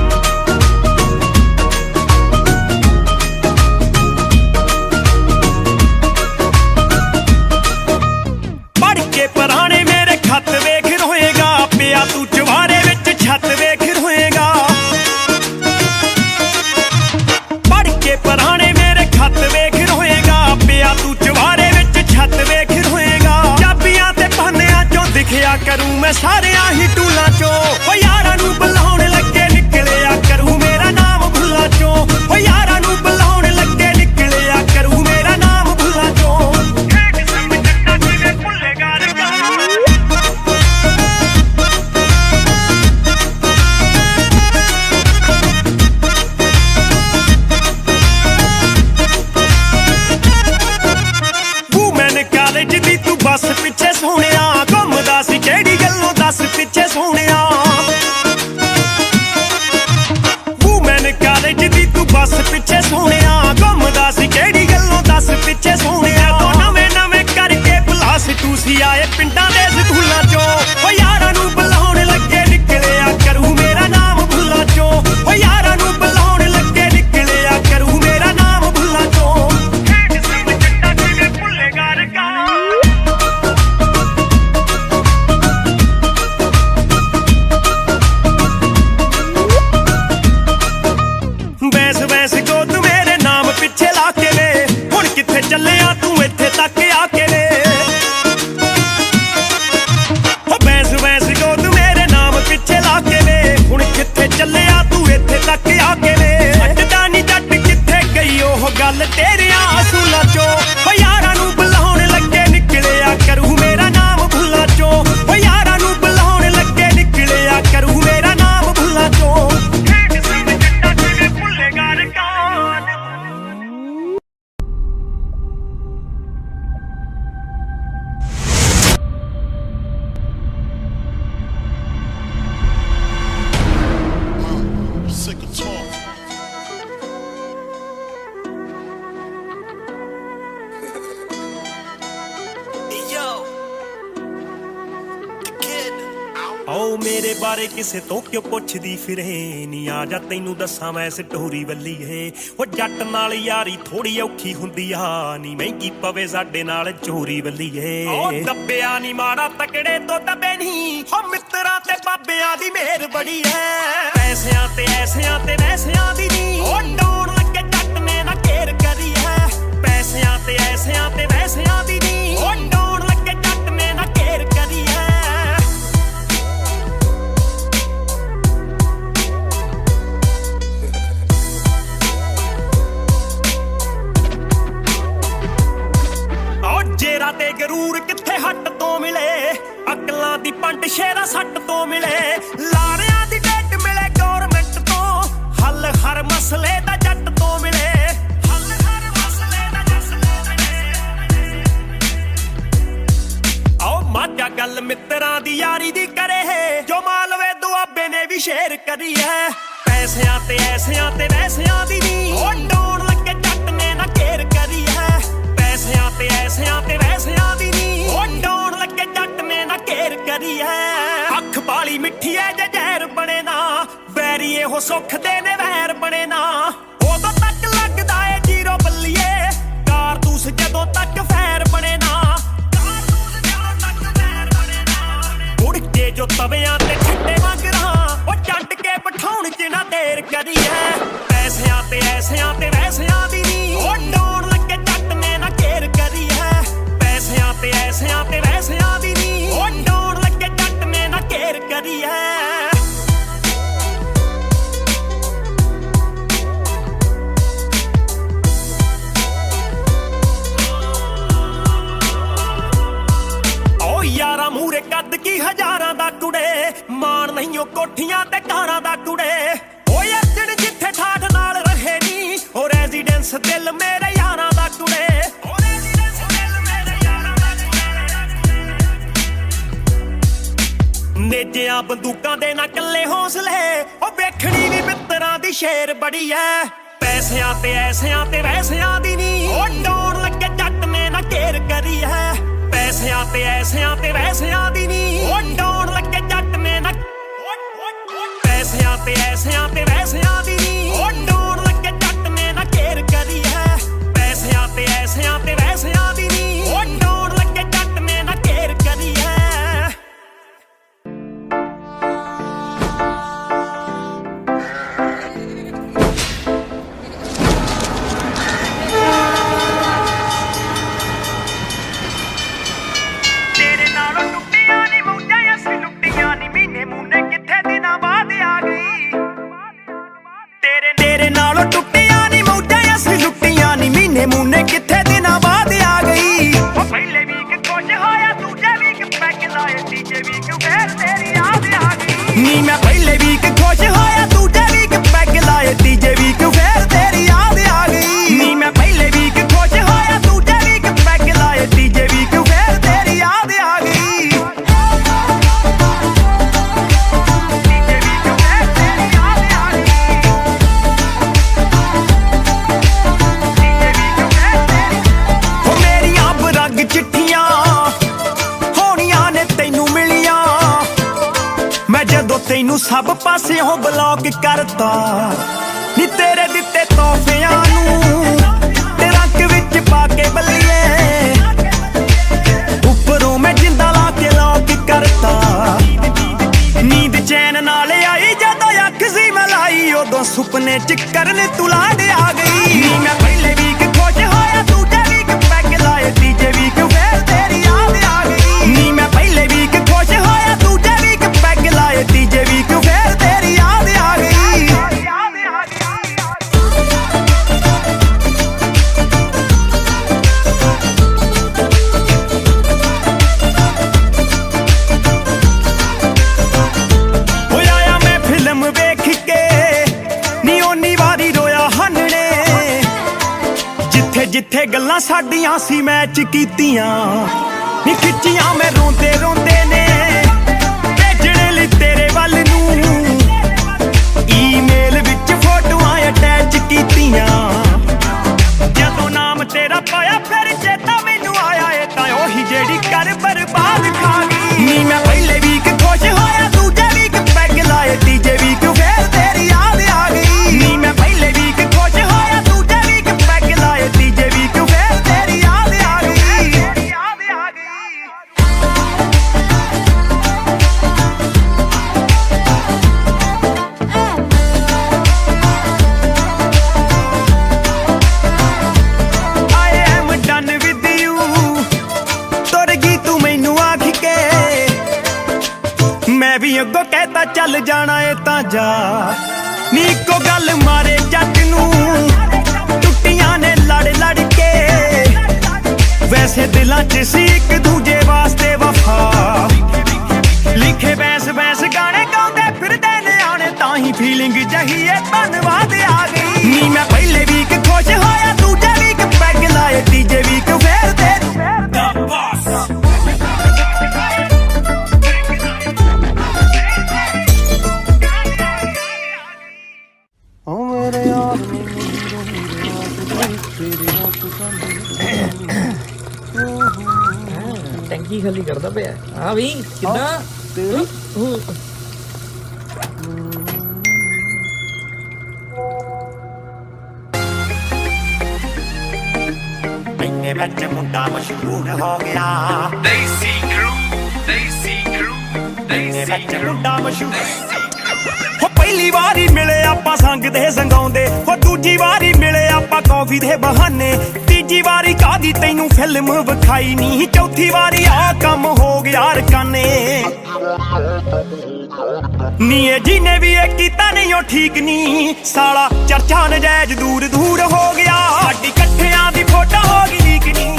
ਪੜ ਕੇ ਪੁਰਾਣੇ ਮੇਰੇ ਖੱਤ ਵੇਖ ਰੋਏਗਾ ਪਿਆ ਤੂੰ ਚਵਾਰੇ ਵਿੱਚ ਛੱਤ ਵੇਖ ਰੋਏਗਾ ਪੜ ਕੇ ਪੁਰਾਣੇ ਮੇਰੇ ਖੱਤ ਵੇਖ ਰੋਏਗਾ ਪਿਆ ਤੂੰ ਚਵਾਰੇ ਵਿੱਚ ਛੱਤ ਵੇਖ ਰੋਏਗਾ ਚਾਬੀਆਂ ਤੇ ਪਾਨਿਆਂ ਚੋਂ ਦਿਖਿਆ ਕਰੂੰ ਮੈਂ ਸਾਰਿਆਂ ਹੀ ਟੂਲਾਂ ਚੋਂ ਓ ਯਾਰਾਂ ਨੂੰ ਬੁਲਾਉਣ ਲੱਗੇ ਨਿਕਲਿਆ ਕਰੂ ਮੇਰਾ ਨਾਮ ਭੁੱਲਾਂ ਚੋਂ ਓ ਯਾਰਾਂ ਨੂੰ ਬੁਲਾਉਣ ਲੱਗੇ ਨਿਕਲਿਆ ਕਰੂ ਮੇਰਾ ਨਾਮ ਭੁੱਲਾਂ ਚੋਂ ਕਿਸੇ ਨੂੰ ਜੱਟਾਂ ਕਿਵੇਂ ਭੁੱਲੇਗਾ ਰਕਾਨ ਵੂਮੈਨ ਕਾਲਜ ਦੀ ਤੂੰ ਬੱਸ ਪਿੱਛੇ ਸੋਹਣਿਆ ਘੁੰਮਦਾ ਸੀ ਕਿਹੜੀ ਗੱਲੋਂ ਦੱਸ ਪਿੱਛੇ ਸੋਹਣਿਆ ਵੂਮੈਨ ਕਾਲਜ ਦੀ ਤੂੰ ਬੱਸ ਪਿੱਛੇ ਸੋਹਣਿਆ ਘੁੰਮਦਾ ਸੀ ਕਿਹੜੀ ਗੱਲੋਂ ਦੱਸ ਪਿੱਛੇ ਸੋਹਣਿਆ ਤੋਂ ਨਵੇਂ ਨਵੇਂ ਕਰਕੇ ਪਲਾਸ ਤੂੰ ਸੀ ਆਏ ਪਿੰਡਾਂ ਦੇ ਸਕੂਲਾਂ ਚੋਂ ਓ ਯਾਰਾਂ ਨੂੰ ਬੁਲਾਉਣ ਲੱਗੇ ਨਿਕਲਿਆ ਕਰੂ ਮੇਰਾ ਨਾਮ ਭੁੱਲਾਂ ਚੋਂ ਓ ਯਾਰਾਂ ਨੂੰ ਬੁਲਾਉਣ ਲੱਗੇ ਨਿਕਲਿਆ ਕਰੂ ਮੇਰਾ ਨਾਮ ਭੁੱਲਾਂ ਚੋਂ ਕਿਸੇ ਨੂੰ ਜੱਟਾਂ ਕਿਵੇਂ ਭੁੱਲੇਗਾ ਰਕਾਨ ਬੈਸ ਬੈਸ ਗੋ ਤੂੰ ਮੇਰੇ ਨਾਮ ਪਿੱਛੇ ਲਾ ਕੇ ਵੇ ਹੁਣ ਕਿੱਥੇ ਚੱਲਿਆ ਤੂੰ ਇੱਥੇ ਤੱਕ ਆ ਕੇ ਵੇ ਹੋ ਬੈਸ ਬੈਸ ਗੋ ਤੂੰ ਮੇਰੇ ਨਾਮ ਪਿੱਛੇ ਲਾ ਕੇ ਵੇ ਹੁਣ ਕਿੱਥੇ ਚੱਲਿਆ ਤੂੰ ਇੱਥੇ ਤੱਕ ਆ ਕੇ ਵੇ ਹੱਟਦਾ ਨੀ ਜੱਟ ਕਿੱਥੇ ਗਈ ਉਹ ਗੱਲ ਤੇਰਿਆਂ ਅਸੂਲਾਂ ਚੋਂ ਓ ਯਾਰਾਂ ਨੂੰ ਬੁਲਾਉਣ ਲੱਗੇ ਨਿਕਲਿਆ ਕਰੂ ਮੇਰਾ ਨਾਮ ਭੁੱਲਾਂ ਚੋਂ ਓ ਯਾਰਾਂ ਨੂੰ ਬੁਲਾਉਣ ਲੱਗੇ ਨਿਕਲਿਆ ਕਰੂ ਮੇਰਾ ਨਾਮ ਭੁੱਲਾਂ ਚੋਂ ਕਿਸੇ ਨੂੰ ਜੱਟਾਂ ਕਿਵੇਂ ਭੁੱਲੇਗਾ ਰਕਾਨ Sick of talk. Yo, the kid. ਓ ਮੇਰੇ ਬਾਰੇ ਕਿਸੇ ਤੋਂ ਕਿਉਂ ਪੁੱਛਦੀ ਫਿਰੇ ਨੀ ਆ ਜਾ ਤੈਨੂੰ ਦੱਸਾਂ ਮੈਂ ਸਟੋਰੀ ਵੱਲੀਏ ਓ ਜੱਟ ਨਾਲ ਯਾਰੀ ਥੋੜੀ ਔਖੀ ਹੁੰਦੀ ਆ ਨੀ ਮਹਿੰਗੀ ਪਵੇ ਸਾਡੇ ਨਾਲ ਚੋਰੀ ਵੱਲੀਏ ਓ ਦੱਬਿਆ ਨੀ ਮਾੜਾ ਤਕੜੇ ਤੋਂ ਦੱਬੇ ਨਹੀਂ ਓ ਮਿੱਤਰਾਂ ਤੇ ਬਾਬਿਆਂ ਦੀ ਮਿਹਰ ਬੜੀ ਐ ਪੈਸਿਆਂ ਤੇ ਐਸਿਆਂ ਤੇ ਵੈਸਿਆਂ ਦੀ ਨੀ ਓ ਡਾਉਣ ਲੱਗੇ ਜੱਟ ਨੇ ਨਾ ਘੇਰ ਕਰੀ ਐ ਪੈਸਿਆਂ ਤੇ ਐਸਿਆਂ ਤੇ ਵੈਸਿਆਂ ਦੀ ਨੀ ਓ ਡਾਉਣ ਲੱਗੇ ਜੱਟ ਨੇ ਨਾ ਘੇਰ ਕਰੀ ਐ ਜੇਰਾ ਤੇ ਗਰੂਰ ਕਿੱਥੇ ਹੱਟ ਤੋਂ ਮਿਲੇ ਅਕਲਾਂ ਦੀ ਪੰਡ ਸ਼ੇਰਾ ਸੱਟ ਤੋਂ ਮਿਲੇ ਲਾਰਿਆਂ ਦੀ ਡੇਟ ਮਿਲੇ ਗੌਰਮੈਂਟ ਤੋਂ ਹੱਲ ਹਰ ਮਸਲੇ ਦਾ ਜੱਟ ਤੋਂ ਮਿਲੇ ਹੱਲ ਹਰ ਮਸਲੇ ਦਾ ਜੱਟ ਤੋਂ ਮਿਲੇ ਆਓ ਮਾਝਾ ਗੱਲ ਮਿੱਤਰਾਂ ਦੀ ਯਾਰੀ ਦੀ ਕਰੇ ਜੋ ਮਾਲਵੇ ਦੁਆਬੇ ਨੇ ਵੀ ਸ਼ੇਰ ਕਰੀ ਹੈ ਪੈਸਿਆਂ ਤੇ ਐਸਿਆਂ ਤੇ ਵੈਸਿਆਂ ਦੀ ਨੀ ਓ ਡਾਉਣ ਲੱਗੇ ਜੱਟ ਨੇ ਨਾ ਘੇਰ ਕਰੀ ਹੈ ਪੈਸਿਆਂ ਤੇ ਐਸਿਆਂ ਤੇ ਵੈਸਿਆਂ ਦੀ ਨੀ ਓ ਡਾਉਣ ਲੱਗੇ ਜੱਟ ਨੇ ਨਾ ਘੇਰ ਕਰੀ ਐ ਅੱਖ ਬਾਲੀ ਮਿੱਠੀ ਐ ਜੇ ਜ਼ਹਿਰ ਬਣੇ ਨਾ ਵੈਰੀ ਇਹੋ ਸੁੱਖ ਦੇ ਨੇ ਵੈਰ ਬਣੇ ਨਾ ਉਦੋਂ ਤੱਕ ਲੱਗਦਾ ਏ ਜੀਰੋ ਬੱਲੀਏ ਕਾਰਤੂਸ ਜਦੋਂ ਤੱਕ ਫੈਰ ਬਣੇ ਨਾ ਕਾਰਤੂਸ ਜਦੋਂ ਤੱਕ ਫੈਰ ਬਣੇ ਨਾ ਉੜ ਕੇ ਜੋ ਤਵਿਆਂ ਤੇ ਠੰਡੇ ਵਾਂਗ ਰਹਾ ਓ ਛੱਡ ਕੇ ਬਿਠਾਉਣ ਚ ਨਾ ਦੇਰ ਕਰੀ ਐ ਪੈਸਿਆਂ ਤੇ ਐਸਿਆਂ ਤੇ ਵੈਸਿਆਂ ਦੀ ਨੀ ਓ ਡਾਉਣ ਲੱਗੇ ਜੱਟ ਨੇ ਨਾ ਘੇਰ ਕਰੀ ਐ ਪੈਸਿਆਂ ਤੇ ਐਸਿਆਂ ਤੇ ਵੈਸਿਆਂ ਦੀ ਨੀ ਓ ਡਾਉਣ ਲੱਗੇ ਜੱਟ ਨੇ ਨਾ ਘੇਰ ਕਰੀ ਐ ਯਾਰਾਂ ਮੂਰੇ ਕੱਦ ਕੀ ਹਜ਼ਾਰਾਂ ਦਾ ਕੁੜੇ ਮਾਣ ਨਹੀਂ ਉਹ ਕੋਠੀਆਂ ਤੇ ਕਾਰਾਂ ਦਾ ਕੁੜੇ ਓਏ ਅਰਜਣ ਜਿੱਥੇ ਠਾਠ ਨਾਲ ਰਹੇ ਨੀ ਓ ਰੈਜ਼ੀਡੈਂਸ ਦਿਲ ਮੇਰੇ ਯਾਰਾਂ ਦਾ ਕੁੜੇ ਓ ਰੈਜ਼ੀਡੈਂਸ ਦਿਲ ਮੇਰੇ ਯਾਰਾਂ ਦਾ ਕੁੜੇ ਨੇਜਿਆਂ ਬੰਦੂਕਾਂ ਦੇ ਨਾ ਕੱਲੇ ਹੌਸਲੇ ਓ ਵੇਖਣੀ ਵੀ ਮਿੱਤਰਾਂ ਦੀ ਸ਼ੇਰ ਬੜੀ ਐ ਪੈਸਿਆਂ ਤੇ ਐਸਿਆਂ ਤੇ ਵੈਸਿਆਂ ਦੀ ਨੀ ਉਹ ਡਾਉਣ ਲੱਗੇ ਜੱਟ ਨੇ ਨਾ ਘੇਰ ਕਰੀ ਐ ਪੈਸਿਆਂ ਤੇ ਐਸਿਆਂ ਤੇ ਵੈਸਿਆਂ ਦੀ ਨੀ ਉਹ ਡਾਉਣ ਲੱਗੇ ਜੱਟ ਨੇ ਨਾ ਪੈਸਿਆਂ ਤੇ ਐਸਿਆਂ ਤੇ ਵੈਸਿਆਂ ਦੀ ਨੀ ਉਹ ਡਾਉਣ ਲੱਗੇ ਜੱਟ ਨੇ ਨਾ ਘੇਰ ਕਰੀ ਐ ਪੈਸਿਆਂ ਤੇ ਐਸਿਆਂ ਤੇ ਵੈਸਿਆਂ ਦੀ ਨੀ ਉਹ ਡਾਉਣ ਲੱਗੇ ਜੱਟ ਨੇ ਨਾ ਘੇਰ ਕਰੀ ਐ ਤੇਰੇ ਨਾਲੋਂ ਟੁੱਟੀਆਂ ਨੀ ਮੌਜਾਂ ਅਸੀਂ ਲੁੱਟੀਆਂ ਨੀ ਮਹੀਨੇ ਮੂਨੇ ਕਿੱਥੇ ਦਿਨਾਂ ਬਾਅਦ ਆ ਗਈ ਉਹ ਪਹਿਲੇ ਵੀਕ ਖੁਸ਼ ਹੋਇਆ ਦੂਜੇ ਵੀਕ ਪੈਗ ਲਾਏ ਤੀਜੇ ਵੀਕ ਫੇਰ ਤੇਰੀ ਯਾਦ ਆ ਗਈ ਨੀ ਮੈਂ ਪਹਿਲੇ ਵੀਕ ਖੁਸ਼ ਹੋਇਆ ਦੂਜੇ ਵੀਕ ਪੈਗ ਲਾਏ ਤੀਜੇ ਵੀਕ ਫੇਰ ਤੇਰੀ ਯਾਦ ਆ ਗਈ ਨੀ ਮੈਂ ਪਹਿਲੇ ਵੀਕ ਖੁਸ਼ ਹੋਇਆ ਦੂਜੇ ਵੀਕ ਪੈਗ ਲਾਏ ਤੀਜੇ ਵੀਕ ਫੇਰ ਤੇਰੀ ਯਾਦ ਆ ਗਈ ਚਿੱਠੀਆਂ ਹੋਣੀਆਂ ਨੇ ਤੈਨੂੰ ਮਿਲੀਆਂ ਮੈਂ ਜਦੋਂ ਤੈਨੂੰ ਸਭ ਪਾਸਿਓਂ ਬਲੌਕ ਕਰਤਾ ਨੀ ਤੇਰੇ ਦਿੱਤੇ ਤੋਹਫਿਆਂ ਨੂੰ ਤੇ ਰੰਗ ਵਿੱਚ ਪਾ ਕੇ ਬੱਲੀਏ ਉੱਪਰੋਂ ਮੈਂ ਜਿੰਦਾ ਲਾ ਕੇ ਲੌਕ ਕਰਤਾ ਨੀਂਦ ਚੈਨ ਨਾਲ ਆਈ ਜਦੋਂ ਅੱਖ ਸੀ ਮਲਾਈ ਉਦੋਂ ਸੁਪਨੇ ਚ ਕਰਨ ਤੂੰ ਲਾਡ ਆ ਗਈ ਨੀ ਮੈਂ ਪਹਿਲੇ ਵੀਕ ਖੁਸ਼ ਹੋਇਆ ਦੂਜੇ ਵੀਕ ਪੈਗ ਲਾਏ ਤੀਜੇ ਵੀਕ ਫੇਰ ਤੇਰੀ ਯਾਦ ਆ ਗਈ ਨੀ ਮੈਂ ਪਹਿਲੇ ਵੀਕ ਖੁਸ਼ ਹੋਇਆ ਦੂਜੇ ਵੀਕ ਪੈਗ ਲਾਏ ਤੀਜੇ ਵੀਕ ਫੇਰ ਤੇਰੀ ਯਾਦ ਆ ਗਈ ਹੋਇਆ ਮੈਂ ਫਿਲਮ ਵੇਖ ਕੇ ਨੀ ਓਨੀ ਵਾਰੀ ਰੋਇਆ ਹਨਣੇ ਜਿੱਥੇ ਗੱਲਾਂ ਸਾਡੀਆਂ ਸੀ ਮੈਚ ਕੀਤੀਆਂ ਨੀ ਖਿੱਚੀਆਂ ਮੈਂ ਰੋਂਦੇ ਰੋਂਦੇ ਨੇ ਭੇਜਣ ਲਈ ਤੇਰੇ ਵੱਲ ਨੂੰ ਈਮੇਲ ਵਿੱਚ ਫੋਟੋਆਂ ਅਟੈਚ ਕੀਤੀਆਂ ਜਦੋਂ ਨਾਮ ਤੇਰਾ ਪਾਇਆ ਫਿਰ ਚੇਤਾ ਮੈਨੂੰ ਆਇਆ ਇਹ ਤਾਂ ਉਹੀ ਜਿਹੜੀ ਕਰ ਬਰਬਾਦ ਖਾ ਗਈ ਨੀ ਮੈਂ ਪਹਿਲੇ ਵੀਕ ਖੁਸ਼ ਹੋਇਆ ਦੂਜੇ ਵੀਕ ਪੈਗ ਲਾਏ ਤੀਜੇ ਵੀਕ ਫੇਰ ਤੇਰੀ ਯਾਦ ਆ ਗਈ ਨੀ ਮੈਂ ਪਹਿਲੇ ਵੀਕ ਖੁਸ਼ ਹੋਇਆ ਦੂਜੇ ਵੀਕ ਪੈਗ ਲਾਏ ਤੀਜੇ ਵੀਕ ਫੇਰ ਤੇਰੀ ਯਾਦ ਆ ਗਈ I am done with you ਤੁਰ ਗਈ ਤੂੰ ਮੈਨੂੰ ਆਖ ਕੇ ਮੈਂ ਵੀ ਅੱਗੋਂ ਕਹਿਤਾ ਚੱਲ ਜਾਣਾ ਏ ਤਾਂ ਜਾ ਨੀ ਇੱਕੋ ਗੱਲ ਮਾਰੇ ਜੱਟ ਨੂੰ ਟੁੱਟੀਆਂ ਨੇ ਲੜ ਲੜ ਕੇ ਵੈਸੇ ਦਿਲਾਂ 'ਚ ਸੀ ਇੱਕ ਦੂਜੇ ਵਾਸਤੇ ਵਫਾ ਲਿਖੇ ਬੈਸ ਬੈਸ ਗਾਣੇ ਗਾਉਂਦੇ ਫਿਰਦੇ ਨੇ ਆਣੇ ਤਾਂ ਹੀ ਫੀਲਿੰਗ ਜਹੀ ਏ ਧੰਨਵਾਦ ਆ ਗਈ ਨੀ ਮੈਂ ਪਹਿਲੇ ਵੀਕ ਖੁਸ਼ ਹੋਇਆ ਦੂਜੇ ਵੀਕ ਪੈਗ ਲਾਏ ਤੀਜੇ ਵੀਕ ਫੇਰ ਤੇ ਟੈਂਕੀ ਖਾਲੀ ਕਰਦਾ ਪਿਆ ਹਾਂ ਵੀ ਕਿੱਦਾਂ ਤੇਰੀ ਇੰਨੇ ਵਿੱਚ ਮੁੰਡਾ ਮਸ਼ਹੂਰ ਹੋ ਗਿਆ ਦੇਸੀ ਕਰੂ ਵਿੱਚ ਮੁੰਡਾ ਮਸ਼ਹੂਰ ਹੋ ਪਹਿਲੀ ਵਾਰੀ ਮਿਲੇ ਆਪਾਂ ਸੰਗ ਦੇ ਸੰਗਾਉਂਦੇ ਹੋ ਦੂਜੀ ਵਾਰੀ ਮਿਲੇ ਆਪਾਂ ਕੌਫੀ ਦੇ ਬਹਾਨੇ ਤੀਜੀ ਵਾਰੀ ਕਾਦੀ ਤੈਨੂੰ ਫਿਲਮ ਵਿਖਾਈ ਨਹੀਂ ਚੌਥੀ ਵਾਰੀ ਆ ਕੰਮ ਹੋ ਗਿਆ ਰਕਾਨੇ ਨੀ ਇਹ ਜਿਹਨੇ ਵੀ ਇਹ ਕੀਤਾ ਨਹੀਂ ਉਹ ਠੀਕ ਨਹੀਂ ਸਾਲਾ ਚਰਚਾ ਨਜਾਇਜ਼ ਦੂਰ ਦੂਰ ਹੋ ਗਿਆ ਸਾਡੀ ਇਕੱਠਿਆਂ ਦੀ ਫੋਟੋ ਹੋ ਗਈ ਲੀਕ ਨਹੀਂ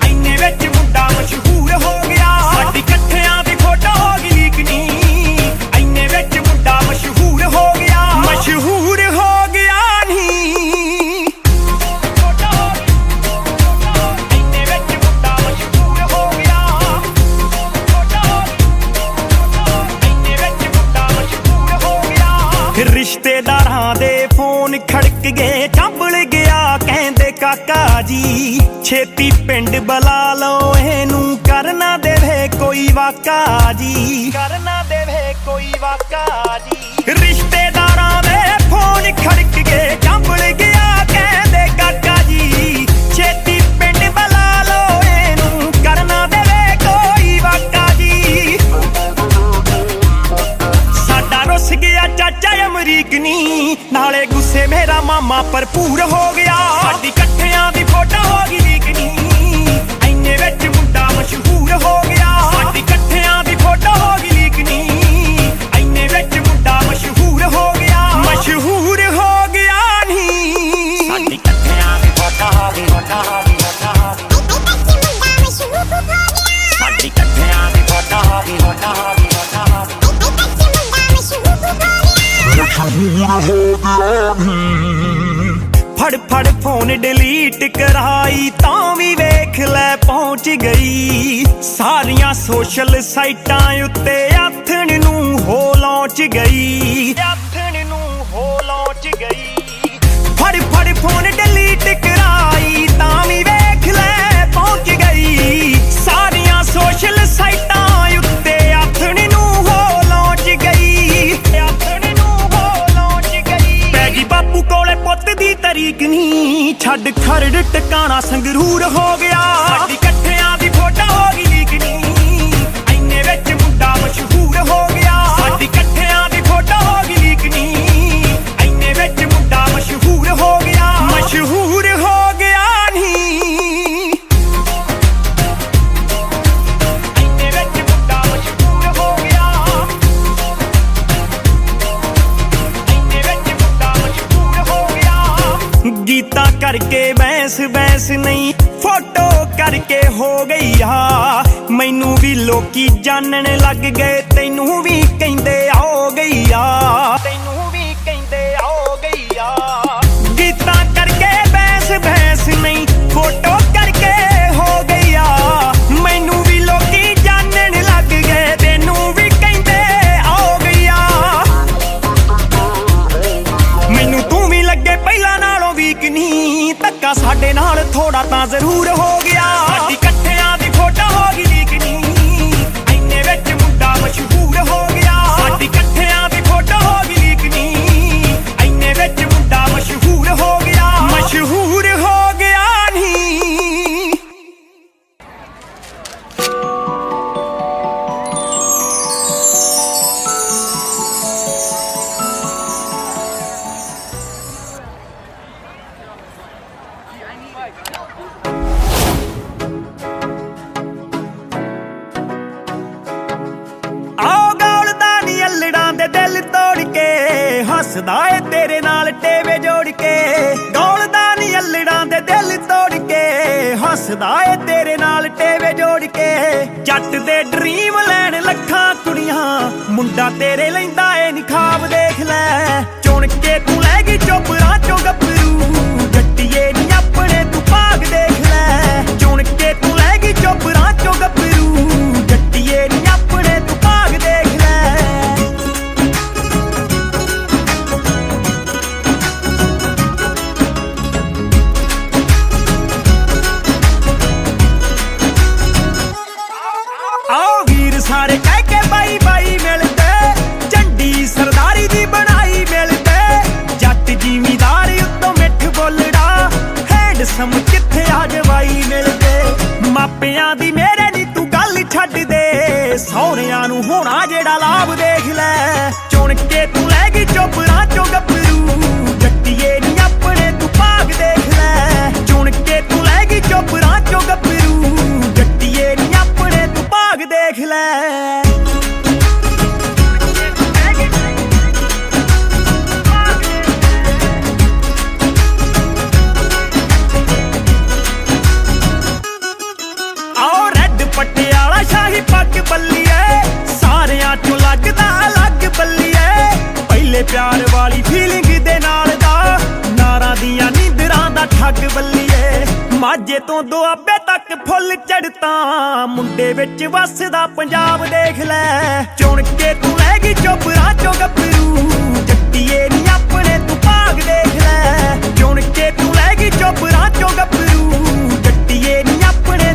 ਇੰਨੇ ਵਿੱਚ ਮੁੰਡਾ ਮਸ਼ਹੂਰ ਹੋ ਗਿਆ ਸਾਡੀ ਇਕੱਠਿਆਂ ਦੀ ਫੋਟੋ ਹੋ ਗਈ ਲੀਕ ਨਹੀਂ ਇੰਨੇ ਵਿੱਚ ਮੁੰਡਾ ਮਸ਼ਹੂਰ ਹੋ ਗਿਆ ਨਹੀਂ ਇੰਨੇ ਵਿੱਚ ਮੁੰਡਾ ਮਸ਼ਹੂਰ ਹੋ ਗਿਆ ਇੰਨੇ ਵਿੱਚ ਮੁੰਡਾ ਮਸ਼ਹੂਰ ਹੋ ਗਿਆ ਰਿਸ਼ਤੇਦਾਰਾਂ ਦੇ ਬੁਲਾ ਲਓ ਇਹਨੂੰ ਕਰਨਾ ਦੇਵੇ ਕੋਈ ਵਾਕਾ ਜੀ, ਕਰਨਾ ਦੇਵੇ ਕੋਈ ਵਾਕਾ ਜੀ। ਰਿਸ਼ਤੇਦਾਰਾਂ ਦੇ ਫੋਨ ਖੜਕ ਗਏ ਕੰਬਲ ਗਿਆ ਕਹਿੰਦੇ ਕਾਕਾ ਜੀ, ਛੇਤੀ ਪਿੰਡ ਬੁਲਾ ਲਓ ਇਹਨੂੰ ਕਰਨਾ ਦੇਵੇ ਕੋਈ ਵਾਕਾ ਜੀ। ਸਾਡਾ ਰੁੱਸ ਗਿਆ ਚਾਚਾ ਅਮਰੀਕ ਨੀ, ਨਾਲੇ ਗੁੱਸੇ ਮੇਰਾ ਮਾਮਾ ਭਰਪੂਰ ਹੋ ਗਿਆ। ਸਾਡੀ ਇਕੱਠਿਆਂ ਦੀ ਫੋਟੋ ਹੋ ਗਈ ਲੀਕ ਨੀ, ਐਨੇ ਵਿੱਚ ਮੁੰਡਾ ਮਸ਼ਹੂਰ ਹੋ ਗਿਆ। ਸਾਡੀ ਇਕੱਠਿਆਂ ਦੀ ਫੋਟੋ ਹੋ ਗਈ ਲੀਕ ਨੀ, ਐਨੇ ਵਿੱਚ ਮੁੰਡਾ ਮਸ਼ਹੂਰ ਹੋ ਗਿਆ। ਮਸ਼ਹੂਰ ਹੋ ਗਿਆ ਨੀ, ਸਾਡੀ ਇਕੱਠਿਆਂ ਦੀ ਫੋਟੋ ਹੋ ਗਈ, ਫੋਟੋ ਹੋ ਗਈ, ਫੋਟੋ ਹੋ ਗਈ। ਸਾਡੀ ਇਕੱਠਿਆਂ ਦੀ ਫੋਟੋ ਹੋ ਗਈ, ਫੋਟੋ ਹੋ ਗਈ, ਫੋਟੋ ਹੋ ਗਈ। ਫੜ ਫੜ ਫੋਨ ਡਿਲੀਟ ਕਰਾਈ ਤਾਂ ਵੀ ਵੇਖ ਲੈ ਪਹੁੰਚ ਗਈ। ਸਾਰੀਆਂ ਸੋਸ਼ਲ ਸਾਈਟਾਂ ਉੱਤੇ ਆਥਣ ਨੂੰ ਹੋ ਲੌਂਚ ਗਈ, ਆਥਣ ਨੂੰ ਹੋ ਲੌਂਚ ਗਈ। ਫੜ ਫੜ ਫੋਨ ਡਿਲੀਟ ਕਰਾਈ ਤਾਂ ਵੀ ਵੇਖ ਲੈ ਪਹੁੰਚ ਗਈ। ਸਾਰੀਆਂ ਸੋਸ਼ਲ ਸਾਈਟਾਂ ਉੱਤੇ ਆਥਣ ਨੂੰ ਹੋ ਲੌਂਚ ਗਈ, ਆਥਣ ਨੂੰ ਹੋ ਲੌਂਚ ਗਈ। ਪੈ ਗਈ ਬਾਪੂ ਕੋਲੇ ਪੁੱਤ ਦੀ ਤਰੀਕ ਨੀ, ਛੱਡ ਖਰੜ ਟਿਕਾਣਾ ਸੰਗਰੂਰ ਹੋ ਗਿਆ। ਸਾਡੀ ਇਕੱਠਿਆਂ ਦੀ ਫੋਟੋ ਹੋ ਗਈ ਲੀਕ ਨੀ, ਐਨੇ ਵਿੱਚ ਮੁੰਡਾ ਮਸ਼ਹੂਰ ਹੋ ਗਿਆ। ਸਾਡੀ ਇਕੱਠਿਆਂ ਦੀ ਫੋਟੋ ਹੋ ਗਈ ਲੀਕ ਨੀ, ਐਨੇ ਵਿੱਚ ਮੁੰਡਾ ਮਸ਼ਹੂਰ ਹੋ ਗਿਆ। ਮਸ਼ਹੂਰ ਹੋ ਗਿਆ ਨੀ, ਐਨੇ ਵਿੱਚ ਮੁੰਡਾ ਮਸ਼ਹੂਰ ਹੋ ਗਿਆ। ਐਨੇ ਵਿੱਚ ਮੁੰਡਾ ਮਸ਼ਹੂਰ ਹੋ ਗਿਆ। ਗੀਤਾ ਕਰਕੇ ਬੈਂਸ ਬੈਂਸ ਨਹੀਂ, ਫੋਟੋ ਕਰਕੇ ਹੋ ਗਈ ਆ। ਮੈਨੂੰ ਵੀ ਲੋਕੀ ਜਾਣਨ ਲੱਗ ਗਏ, ਤੈਨੂੰ ਵੀ ਕਹਿੰਦੇ ਆਓ ਗਈ ਆ, ਤੈਨੂੰ ਵੀ ਕਹਿੰਦੇ ਆਓ ਗਈ ਆ। ਗੀਤਾ ਕਰਕੇ ਬੈਂਸ ਬੈਂਸ ਨਹੀਂ, ਫੋਟੋ ਕਰਕੇ ਹੋ ਗਈ ਆ। ਮੈਨੂੰ ਵੀ ਲੋਕੀ ਜਾਣਨ ਲੱਗ ਗਏ, ਤੈਨੂੰ ਵੀ ਕਹਿੰਦੇ ਆਓ ਗਈ ਆ। ਮੈਨੂੰ ਤੂੰ ਵੀ ਲੱਗੇ ਪਹਿਲਾਂ ਨਾਲੋਂ ਵੀਕ ਨਹੀਂ, ਧੱਕਾ ਸਾਡੇ ਨਾਲ ਥੋੜਾ ਤਾਂ ਜ਼ਰੂਰ ਹੋ ਗਿਆ। ਸਾਡੀ ਇਕੱਠਿਆਂ ਦੀ ਫੋਟੋ ਹੋ ਗਈ ਲੀਕ ਨੀ, ਐਨੇ ਵਿੱਚ ਮੁੰਡਾ ਮਸ਼ਹੂਰ ਹੋ ਗਿਆ। ਸਾਡੀ ਇਕੱਠਿਆਂ ਦੀ ਫੋਟੋ ਹੋ ਗਈ ਲੀਕ ਨੀ, ਐਨੇ ਵਿੱਚ ਮੁੰਡਾ ਮਸ਼ਹੂਰ ਹੋ ਗਿਆ। ਮਸ਼ਹੂਰ ਹੋ ਗਿਆ ਨੀ। ਆਓ ਗੌਲਦਾ ਨੀ ਅਲੜਾਂ ਦੇ ਦਿਲ ਤੋੜ ਕੇ, ਹੱਸਦਾ ਏ ਤੇਰੇ ਨਾਲ ਟੇਵੇ ਜੋੜ ਕੇ। ਗੌਲਦਾ ਨੀ ਅਲੜਾਂ ਦੇ ਦਿਲ ਤੋੜ ਕੇ, ਹੱਸਦਾ ਏ ਤੇਰੇ ਨਾਲ ਟੇਵੇ ਜੋੜ ਕੇ। ਜੱਟ ਦੇ ਡ੍ਰੀਮ ਲੈਣ ਲੱਖਾਂ ਕੁੜੀਆਂ, ਮੁੰਡਾ ਤੇਰੇ ਲੈਂਦਾ ਏ ਨੀ ਖਾਬ ਦੇਖ ਲੈ। ਚੁਣ ਕੇ ਤੂੰ ਲੈ ਗਈ ਚੋਪਰਾਂ ਚੋਂ ਗੱਭਰੂ, ਜੱਟੀਏ ਨੀ ਆਪਣੇ ਤੂੰ ਭਾਗ ਦੇਖ ਲੈ। ਚੁਣ ਕੇ ਤੂੰ ਲੈ ਗਈ ਚੋਪਰਾਂ ਚੋਂ ਗੱਭਰੂ, ਜੱਟੀਏ ਨੀ ਆਪਣੇ ਤੂੰ ਭਾਗ ਦੇਖ ਲੈ। ਆਓ ਵੀਰ ਸਾਰੇ ਕਹਿ ਕੇ ਬਾਈ ਬਾਈ ਮਿਲਦੇ, ਝੰਡੀ ਸਰਦਾਰੀ ਦੀ ਬਣਾਈ ਮਿਲਦੇ। ਜੱਟ ਜ਼ਿਮੀਦਾਰ ਉੱਤੋਂ ਮਿੱਠ ਬੋਲੜਾ, ਹੈਂਡਸਮ ਕਿੱਥੇ ਆ ਜਵਾਈ ਮਿਲਦੇ। ਮਾਪਿਆਂ ਦੀ ਮੇਰੇ ਨੀ ਤੂੰ ਗੱਲ ਛੱਡ ਦੇ, ਸਹੁਰਿਆਂ ਨੂੰ ਹੋਣਾ ਜਿਹੜਾ ਲਾਭ ਦੇਖ ਲੈ। ਚੁਣ ਕੇ ਤੂੰ ਲੈ ਗਈ ਚੋਪਰਾਂ ਚੋਂ ਗੱਭਰੂ, ਜੱਟੀਏ ਨੀ ਆਪਣੇ ਤੂੰ ਭਾਗ ਦੇਖ ਲੈ। ਚੁਣ ਕੇ ਤੂੰ ਲੈ ਗਈ ਚੋਪਰਾਂ ਚੋਂ ਗੱਭਰੂ, ਜੱਟੀਏ ਨੀ ਆਪਣੇ ਤੂੰ ਭਾਗ ਦੇਖ ਲੈ। ਆਓ ਰੈੱਡ ਪਟਿਆਲਾ ਸ਼ਾਹੀ ਪੱਗ ਬੱਲੀਏ, ਸਾਰਿਆਂ ਚੋਂ ਲੱਗਦਾ ਅਲੱਗ ਬੱਲੀਏ। ਪਹਿਲੇ ਪਿਆਰ ਵਾਲੀ ਫੀਲਿੰਗ ਦੇ ਨਾਲ ਦਾ, ਨਾਰਾਂ ਦੀਆਂ ਨੀਂਦਰਾਂ ਦਾ ਠੱਗ ਬੱਲੀਏ। ਮਾਝੇ ਤੋਂ ਦੁਆਬੇ ਤੱਕ ਫੁੱਲ ਚੜ੍ਹਤਾ, ਮੁੰਡੇ ਵਿੱਚ ਵੱਸਦਾ ਪੰਜਾਬ ਦੇਖ ਲੈ। ਚੁਣ ਕੇ ਤੂੰ ਲੈ ਗਈ ਚੋਪਰਾਂ ਚੋਂ ਗੱਭਰੂ, ਜੱਟੀਏ ਨੀ ਆਪਣੇ ਤੂੰ ਭਾਗ ਦੇਖ ਲੈ। ਚੁਣ ਕੇ ਤੂੰ ਲੈ ਗਈ ਚੋਪਰਾਂ ਚੋਂ ਗੱਭਰੂ, ਜੱਟੀਏ ਨੀ ਆਪਣੇ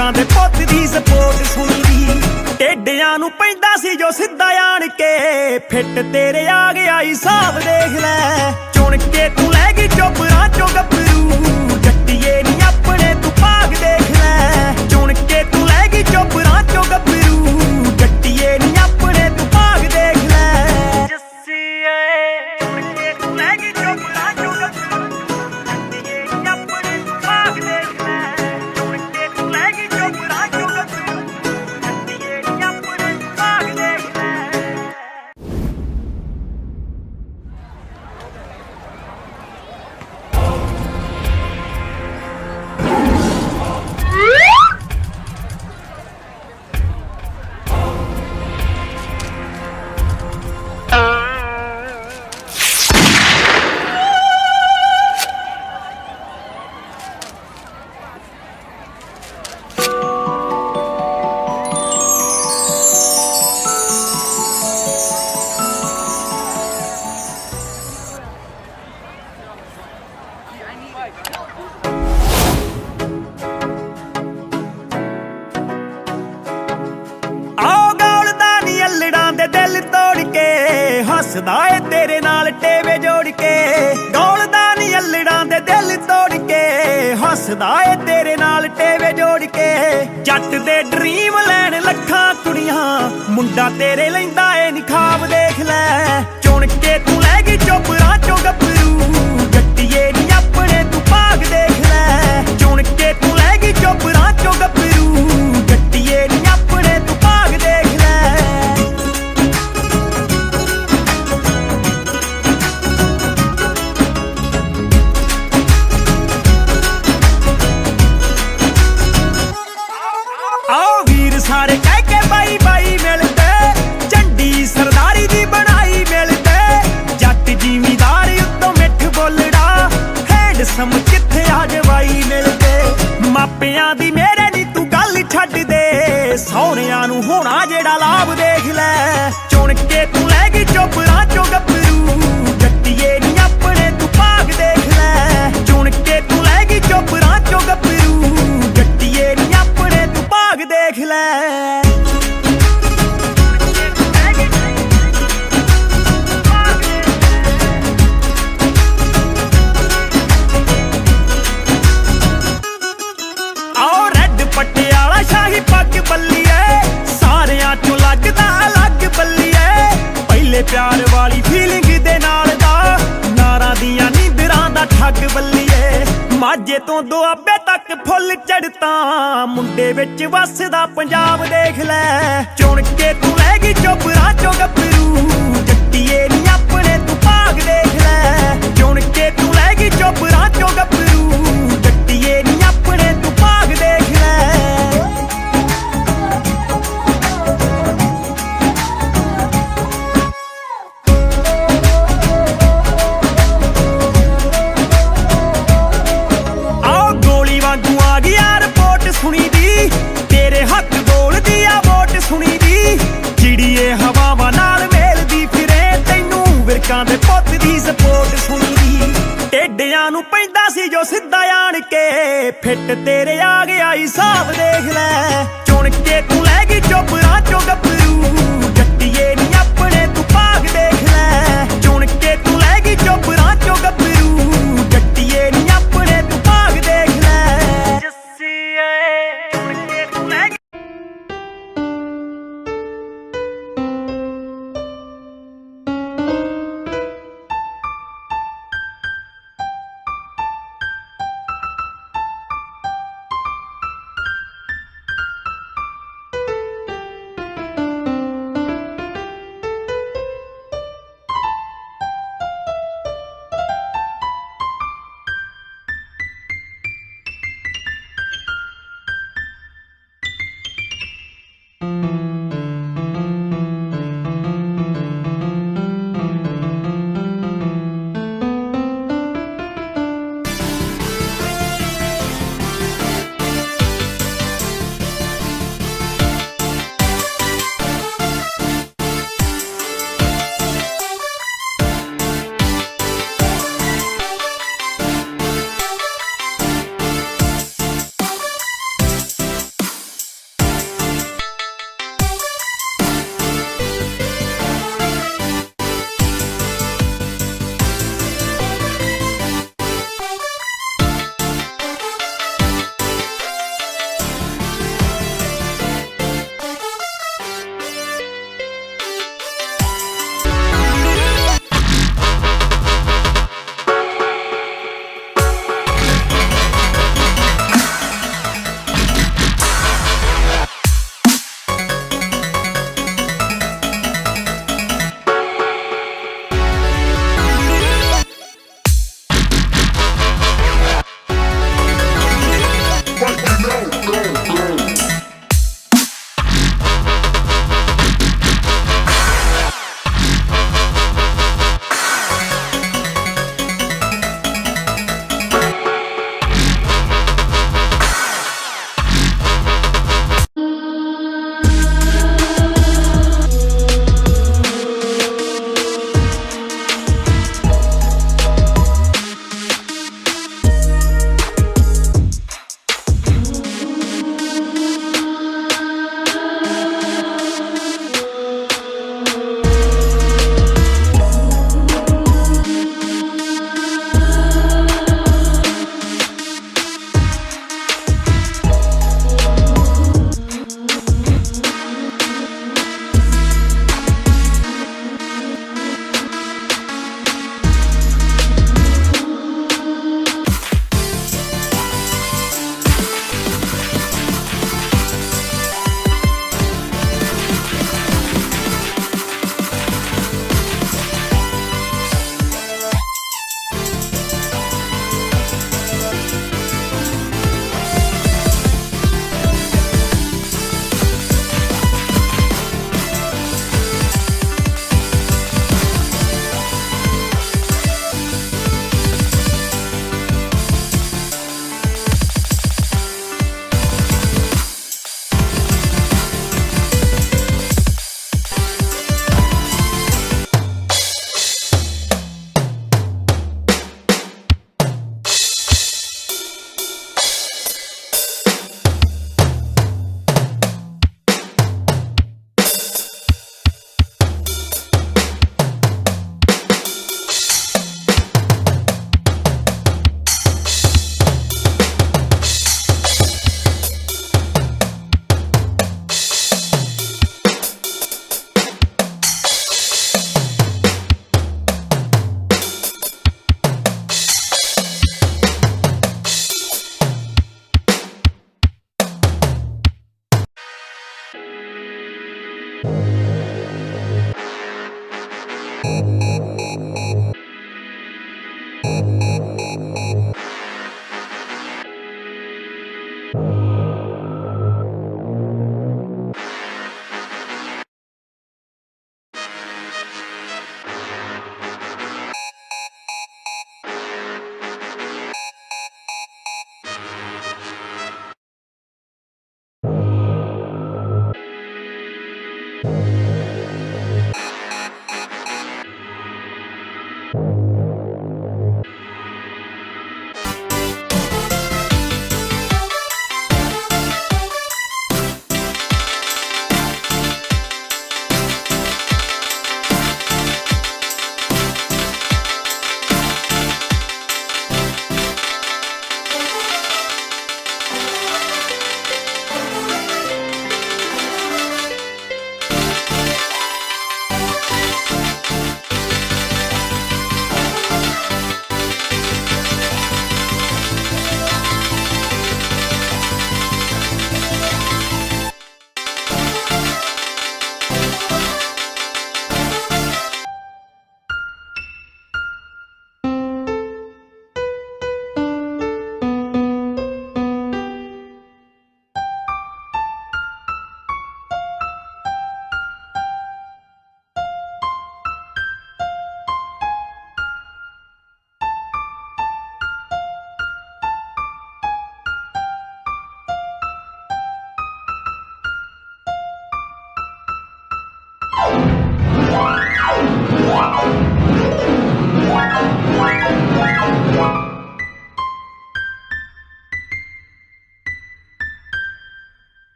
ਵਿਰਕਾਂ ਦੇ ਪੁੱਤ ਦੀ ਸਪੋਰਟ ਸੁਣੀ ਦੀ ਟੇਡਿਆਂ ਨੂੰ ਪੈਂਦਾ ਸੀ ਜੋ ਸਿੱਧਾ ਆਣ ਕੇ ਫਿੱਟ ਤੇਰੇ ਆ ਗਿਆ ਹਿਸਾਬ ਦੇਖ ਲੈ ਚੁਣ ਕੇ ਤੂੰ ਲੈ ਗਈ ਚੋਪਰਾਂ ਚੋਂ ਗੱਭਰੂ ਜੱਟੀਏ ਨੀ ਆਪਣੇ ਤੂੰ ਭਾਗ ਦੇਖ ਲੈ ਚੁਣ ਕੇ ਤੂੰ ਲੈ ਗਈ ਚੋਪਰਾਂ ਚੋਂ ਗੱਭਰੂ ਜੱਟੀਏ ਨੀ ਆਪਣੇ ਤੂੰ ਭਾਗ ਦੇਖ ਲੈ ਜੱਸੀਏ ਚੁਣ ਕੇ ਤੂੰ ਲੈ ਗਈ ਚੋਪਰਾਂ ਚੋਂ ਗੱਭਰੂ ਜੱਟੀਏ ਨੀ ਆਪਣੇ ਤੂੰ ਭਾਗ ਦੇਖ ਲੈ ਚੁਣ ਕੇ ਤੂੰ ਲੈ ਗਈ ਚੋਪਰਾਂ ਚੋਂ ਗੱਭਰੂ ਜੱਟੀਏ ਨੀ ਆਪਣੇ ਤੂੰ ਭਾਗ ਦੇਖ ਲੈ ਆਓ ਗੌਲਦਾ ਨੀ ਅਲੜਾਂ ਦੇ ਦਿਲ ਤੋੜ ਕੇ ਹੱਸਦਾ ਏ ਤੇਰੇ ਨਾਲ ਟੇਵੇ ਜੋੜ ਕੇ ਗੌਲਦਾ ਨੀ ਅਲੜਾਂ ਦੇ ਦਿਲ ਤੋੜ ਕੇ ਹੱਸਦਾ ਏ ਤੇਰੇ ਨਾਲ ਟੇਵੇ ਜੋੜ ਕੇ ਜੱਟ ਦੇ ਡ੍ਰੀਮ ਲੈਣ ਲੱਖਾਂ ਕੁੜੀਆਂ ਮੁੰਡਾ ਤੇਰੇ ਲੈਂਦਾ ਏ ਨੀ ਖਾਬ ਦੇਖ ਲੈ ਚੁਣ ਕੇ ਤੂੰ ਲੈ ਗਈ ਚੋਪਰਾਂ ਚੋਂ ਗੱਭਰੂ ਜੱਟੀਏ ਨੀ ਆਪਣੇ ਤੂੰ ਭਾਗ ਦੇਖ ਲੈ ਚੁਣ ਕੇ ਤੂੰ ਲੈ ਗਈ ਚੋਪਰਾਂ ਚੋਂ ਗੱਭਰੂ ਜੱਟੀਏ ਨੀ ਆਪਣੇ ਤੂੰ ਭਾਗ ਦੇਖ ਲੈ ਆਓ ਵੀਰ ਸਾਰੇ ਕਹਿ ਕੇ ਬਾਈ ਬਾਈ ਮਿਲਦੇ ਝੰਡੀ ਸਰਦਾਰੀ ਦੀ ਬਣਾਈ ਮਿਲਦੇ ਜੱਟ ਜ਼ਿਮੀਦਾਰ ਉੱਤੋਂ ਮਿੱਠ ਬੋਲੜਾ ਹੈਂਡਸਮ ਕਿੱਥੇ ਆ ਜਵਾਈ ਮਿਲਦੇ ਮਾਪਿਆਂ ਦੀ ਮੇਰੇ ਨੀ ਤੂੰ ਗੱਲ ਛੱਡ ਦੇ ਸਹੁਰਿਆਂ ਨੂੰ ਹੋਣਾ ਜਿਹੜਾ ਲਾਭ ਦੇਖ ਲੈ ਚੁਣ ਕੇ ਤੂੰ ਲੈ ਗਈ ਚੋਪਰਾਂ ਚੋਂ ਗੱਭਰੂ ਜੱਟੀਏ ਨੀ ਆਪਣੇ ਤੂੰ ਭਾਗ ਦੇਖ ਲੈ ਚੁਣ ਕੇ ਤੂੰ ਲੈ ਗਈ ਚੋਪਰਾਂ ਚੋਂ ਗੱਭਰੂ ਜੱਟੀਏ ਨੀ ਆਪਣੇ ਤੂੰ ਭਾਗ ਦੇਖ ਲੈ ਆਓ ਰੈੱਡ ਪਟਿਆਲਾ ਸ਼ਾਹੀ ਪੱਗ ਬੱਲੀਏ ਸਾਰਿਆਂ ਚੋਂ ਲੱਗਦਾ ਅਲੱਗ ਬੱਲੀਏ ਪਹਿਲੇ ਪਿਆਰ ਵਾਲੀ ਫੀਲਿੰਗ ਦੇ ਨਾਲ ਦਾ ਨਾਰਾਂ ਦੀਆਂ ਨੀਂਦਰਾਂ ਦਾ ਠੱਗ ਬੱਲੀਏ ਮਾਝੇ ਤੋਂ ਦੁਆਬੇ ਤੱਕ ਫੁੱਲ ਚੜਤਾ ਮੁੰਡੇ ਵਿੱਚ ਵਸਦਾ ਪੰਜਾਬ ਦੇਖ ਲੈ ਚੁਣ ਕੇ ਤੂੰ ਲੈ ਗਈ ਚੋਪਰਾਂ ਚੋਂ ਗੱਭਰੂ ਜੱਟੀਏ ਨੀ ਆਪਣੇ ਤੂੰ ਭਾਗ ਦੇਖ ਲੈ ਚੁਣ ਕੇ ਤੂੰ ਲੈ ਗਈ ਚੋਪਰਾਂ ਚੋਂ ਗੱਭਰੂ ਜੱਟੀਏ ਨੀ ਆਪਣੇ ਤੂੰ ਭਾਗ ਦੇਖ ਲੈ ਆਓ ਗੋਲੀ ਵਾਂਗੂ ਆ ਗਈ ਆ ਰਿਪੋਰਟ ਸੁਣੀ ਦੀ ਤੇਰੇ ਹੱਥ ਬੋਲਦੀ ਆ ਵੋਟ ਸੁਣੀ ਦੀ ਚਿੜੀਏ ਹਵਾਵਾਂ ਨਾਲ ਮੇਲਦੀ ਫਿਰੇ ਤੈਨੂੰ ਵਿਰਕਾਂ ਦੇ ਪੁੱਤ ਦੀ ਸਪੋਰਟ ਸੁਣੀ ਦੀ ਟੇਡਿਆਂ ਨੂੰ ਪੈਂਦਾ ਸੀ ਜੋ ਸਿੱਧਾ ਆਣ ਕੇ ਫਿੱਟ ਤੇਰੇ ਆ ਗਿਆ ਹਿਸਾਬ ਦੇਖ ਲੈ ਚੁਣ ਕੇ ਤੂੰ ਲੈ ਗਈ ਚੋਪਰਾਂ ਚੋਂ ਗੱਭਰੂ